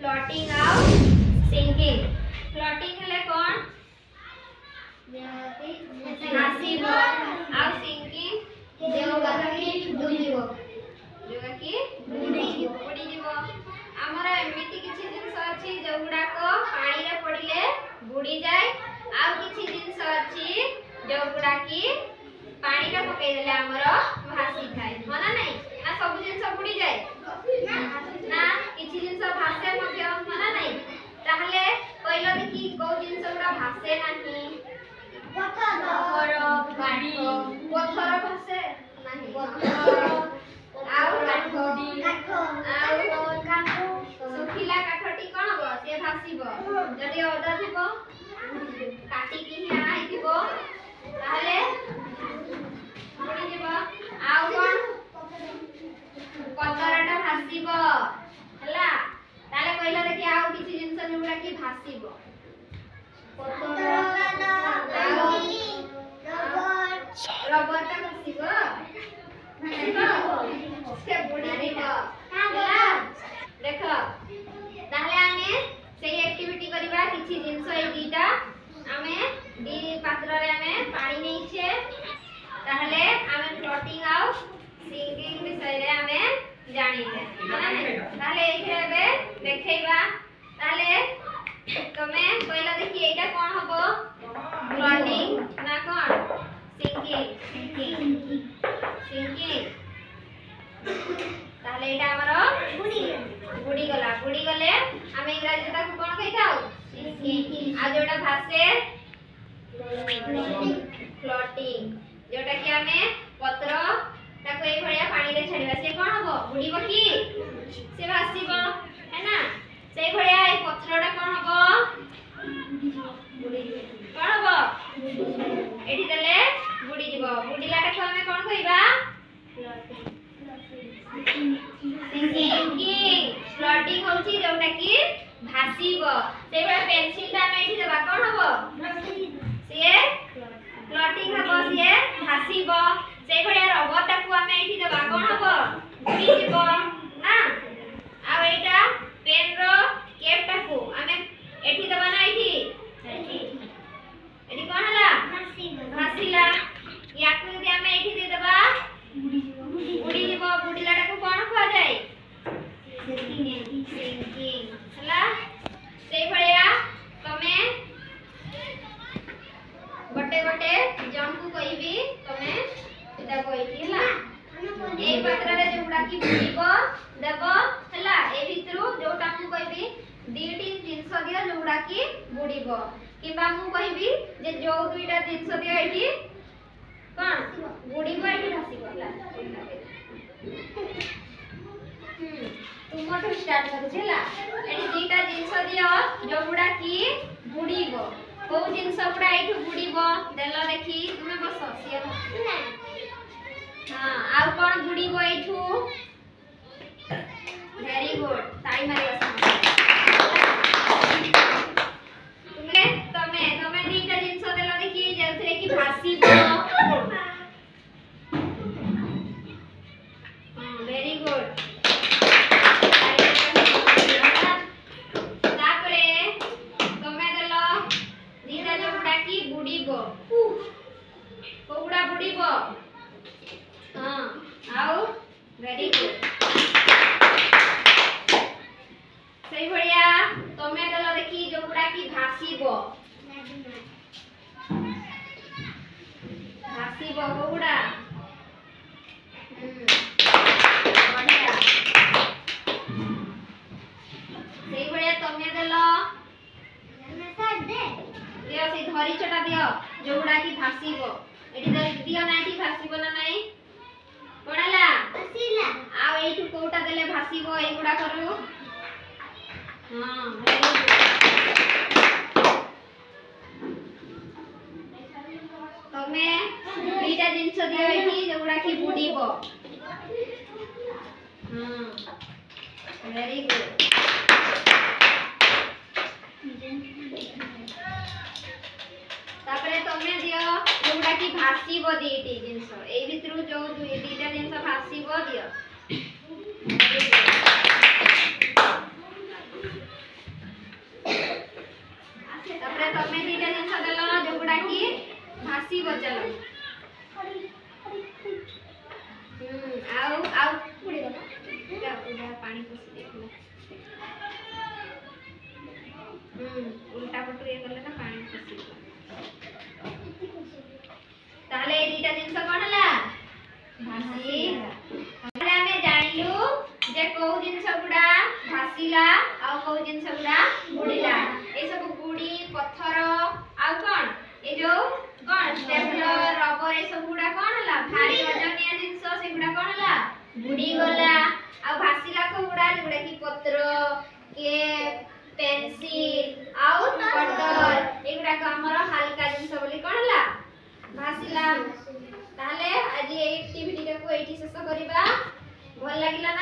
Floating आउ sinking. Floating हेले कोन भासीब आउ सिंकिंग देवगा की डुबिबो देवगा की बुडी जीवो। हमरा एमिति किछि जिंस अछि जोगुडा को पानी रे पडिले बुडी जाय आउ किछि जिंस अछि जोगुडा की पानी रे पकई देले हमरा भासी थाए माना नै ना सब जिंस बुडी जाय ना किछि जिंस भासे मध्य माना नै। ताहले पहिलो देखि को जिंस गुडा भासे नाही पत्थर गाडी पत्थर भासे नाही सुखिला काठटी कोन हो से भासीबो जदि ओदा थिबो काटी की आना हिथिबो ताहले बुडी जेबो आउ कोन पत्थरटा भासीबो हला। ताले पहिला देखि आउ किछि जिंस जोडा की भासीबो पत्थर रबरटा भासीबो से बुडी दिबो हला। देखो ताहले आमे सेही एक्टिविटी करिबा किछि जिंस ए दीटा आमे दी पात्र रे आमे पानी नेइछे ताहले आमे फ्लोटिंग आउ सिंकिंग विषय रे आमे जानिले ताहले एखेबे देखैबा। ताहले तमे पहिला देखि एटा कोन हबो फ्लोटिंग ना कोन सिंकिंग ताहले एटा हमरो बुडी गले आमे इंग्रजी ताकू कोन कहिताउ सिंकिंग आ जोटा भासे फ्लोटिंग जोटा कि आमे पत्र ताको ए भलिया पानी रे छाडीबा से कोन हबो बुडीबो की से भासीबो है ना। से भलिया ए पत्रटा कोन हबो बुडी कोन हबो एठी देले बुडी जीवो बुडीलाटा को आमे कोन कहिबा सिंकिंग। फ्लोटिंग होची जोटा कि भासीबो से बडा पेंसिल ता में एठी देबा कोन हबो से फ्लोटिंग हबो से भासीबो से बडा रबर ता को आमे एठी देबा कोन हबो बुडी जीवो ना। आ एटा पेन रो कैप ता को आमे एठी देबा ना एठी कोन हला भासीला याकु यदि आमे एठी दे देबा बुडी जीवो बुडीलाटा को कोन खा जाय सिंकिंग हला। से भलिया तमे गोटे गोटे जंप कहिबी तमे एटा कहिथि हला ए पात्र रे जोडा की बुडीबो देबो हला ए भितरु जोटा मु कहिबी दीटी जिंस दियो जोडा की बुडीबो किबा मु कहिबी जे जो दुईटा जिंस दियो एठी कोन बुडीबो एठी भासीबो हला तुमठु स्टार्ट करूछला एठी दीटा जिंस दियो जोडा की बुडीबो को जिंस गुडा एठी बुडीबो देलो देखि तुमे बस सिया हां आ कोन बुडीबो एठू वेरी गुड ताई मारिबा तुमे तमे तमे दीटा जिंस देलो देखि जेथरे की भासीबो वेरी गुड बुडीबो कोगुडा बुडीबो हां आउ वेरी गुड सही भलिया तमे दलो देखि जोगुडा की भासीबो कोगुडा बढ़िया सही भलिया तमे दलो दियो से धरी छटा दियो जोगुडा की भासीबो एठी दियो नाठी भासीबो ना नाही कोणाला भासीला आ एठी कोटा देले भासीबो एगुडा करू हां तमे दुईटा जिंस दियो एठी जोगुडा की बुडीबो हां वेरी गुड तापरे तमे दियो जोडा की भासीबो दीटी जिंस ए भितरु जो दीटा जिंस भासीबो दियो पानी पसी देखला उल्टा पटु ये गले ना पानी पसी ताले ए दुटा जिंस कोन हला भासी ताले हमें जानिलु जे को जिंस गुडा भासीला आ को जिंस गुडा बुडीला ए सब गुडी पत्थर आ कोन ए जो कोन स्टेपलर रबर ए सब गुडा कोन हला भारी वजनिया जिंस से गुडा कोन हला बुडी गला आ भासीला को गुडा गुडा की पत्र के पेंसिल आउ कटर एगुडा को हमर हल्का जिंस बोली कोन हला भासीला ताले आज ए एक्टिविटी को एठी शेष करिबा भल लागिला